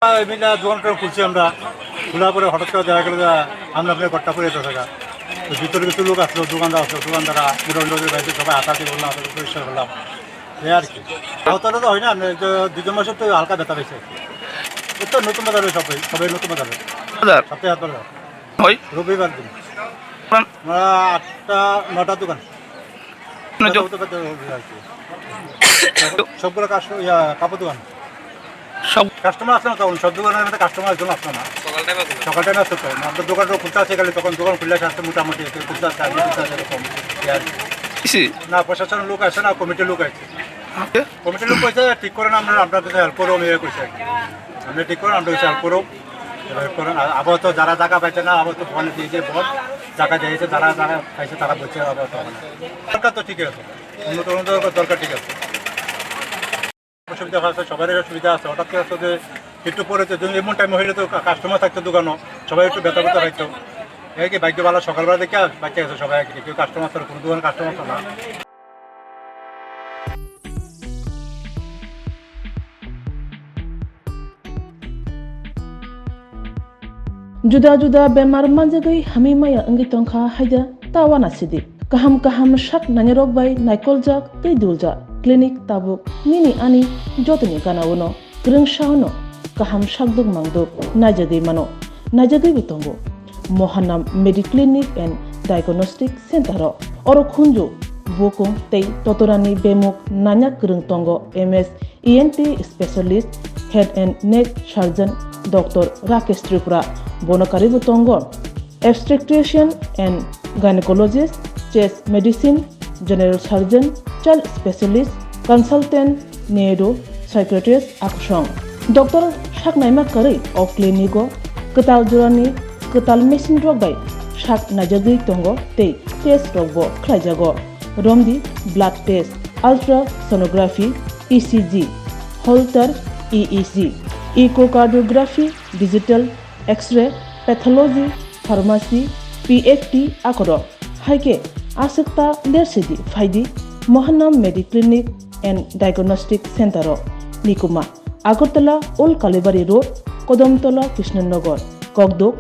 এমনি দোকানটা খুলছি আমরা, খোলার পরে হঠাৎ করে দেখা গেল যে আমরা আপনার ঘরটা করে যেতে থাকা। তো ভিতরে কিছু লোক আসলো, দোকানদার আসলো, দোকানদারা মোটামুটি বাইরে সবাই হাতাহাতি করলাম, হাতাহাতি পরিষ্কার করলাম, এই আর কি। আহতটা তো হয় না, দুজন মাসের তো হালকা ব্যথা পেয়েছে। তো নতুন বাজার হবে, সবাই নতুন বাজার হবে, সপ্তাহে হাত বাজার হয় রবিবার দিন। আমরা 8টা 9টার দোকান সবগুলো কাপড় দোকান। সব কাস্টমার আসলো না, তখন সব দোকানের মধ্যে কাস্টমার একজন আসলো না। সকাল টাইমে আসতো, তো আমাদের দোকানটা খুলতে আসে গেলে তখন দোকান খুললে আসতে মোটামুটি খুলতে আসছে, আগে খুলতে আসে এরকম। না প্রশাসনের লোক আসে না, কমিটির লোক আছে। কমিটির লোক কইছে ঠিক করেন, আমরা আপনার কাছে হেল্প করো, মেয়ে কইছে আপনি ঠিক করেন, আমরা হেল্প করো করেন। আবার তো যারা জায়গা পাইছে না, আবার তো ফোনে দিয়েছে, বল জায়গা দিয়েছে, যারা জায়গা পাইছে তারা বলছে। আবার তো দরকার তো ঠিক আছে, উন্নত দরকার ঠিক আছে। অসুবিধা আছে, সবারই অসুবিধা আছে। হঠাৎ করে যে একটু পরে এমন টাইম হইলে তো কাস্টমার থাকতো দোকানও, সবাই একটু ব্যথা ব্যথা পাইতো। এই কি ভাগ্যবেলা সকালবেলা দেখে বাচ্চা গেছে সবাই, কেউ কাস্টমার তো কোনো দোকান কাস্টমার তো না। Juda-juda bemar manjagai hami maya anggi tongkha haida tawana sidi. Kaham shak nanyarok bai naikolja tei dulja. Klinik tabuk nini ani jotni kanawono. Greng shahono kaham shakduk mangduk najadei mano. Najadei bitongo. Mohanam Mediclinic and Diagnostic Center oro khunju bokong tei totorani bemuk nanyak greng tongo MS ENT specialist head and neck surgeon Dr. Rakesh Tripura Bonakari Butongo, obstetrician and gynecologist, chest medicine, general surgeon, child specialist, consultant, neuro, psychiatrist, aksong. Dr. Shaknaima Kari of Clinico, Ketal Jurani, Ketal Machine Drogbai, Shak Najagi Tongo, Te, Test Rogbo, Klajago, Romdi, blood test, ultrasonography, ECG, Holter, EEG, echocardiography, digital, X-ray, pathology, pharmacy, PFT akoro. Haike asekta lersidi faidi Mohanam Mediclinic and Diagnostic Center Nikuma Agartala Old Kalibari Road, Kodamtola, Krishnanagar, Kogdok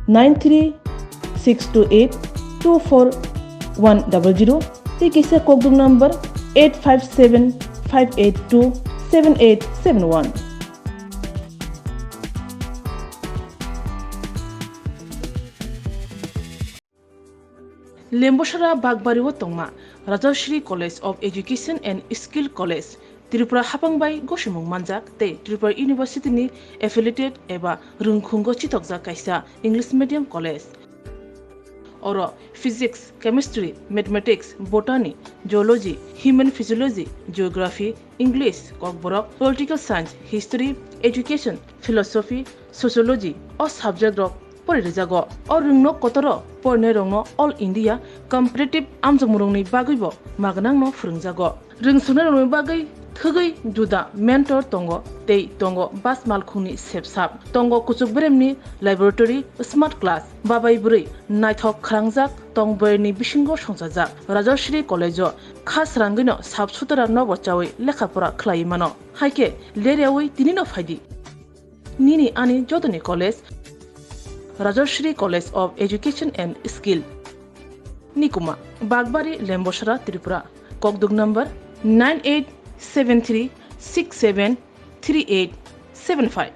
93628241100. Tikisa Kogdok number 8575827871. Lembosara Bagbariwo Tongma, Rajashri College of Education and Skill College, Tripura Hapangbai Goshimung Manjak, Te Tripura University ni affiliated eba Rungkhungo Chitokja Kaisa English Medium College. Oro Physics, Chemistry, Mathematics, Botany, Geology, Human Physiology, Geography, English, Kokborok, Political Science, History, Education, Philosophy, Sociology, or subject of Porijago, or Rungno Kotoro, Pornerongno, All India, Competitive Amjamurongni Bagibo, Maganangno Frungjago, Rungsunaroni Bagai, Thugai, Juda, Mentor Tongo, Tei Tongo, Bas Malkuni Sepsap, Tongo Kuchukbremni, Laboratory, Smart Class, Babai Buri, Naithok Krangjak, Tongberni Bishingo Shonsajak, Rajashri College, Khas Rangino, Sabsutara Novochawi, Lekapura Klaimano, Haike, Leriawi, Dinino Fadi, Nini Ani Jotani College, Rajashri College of Education and Skill, Nikuma, Bagbari, Lembosara, Tripura, Kogduk number 9873673875.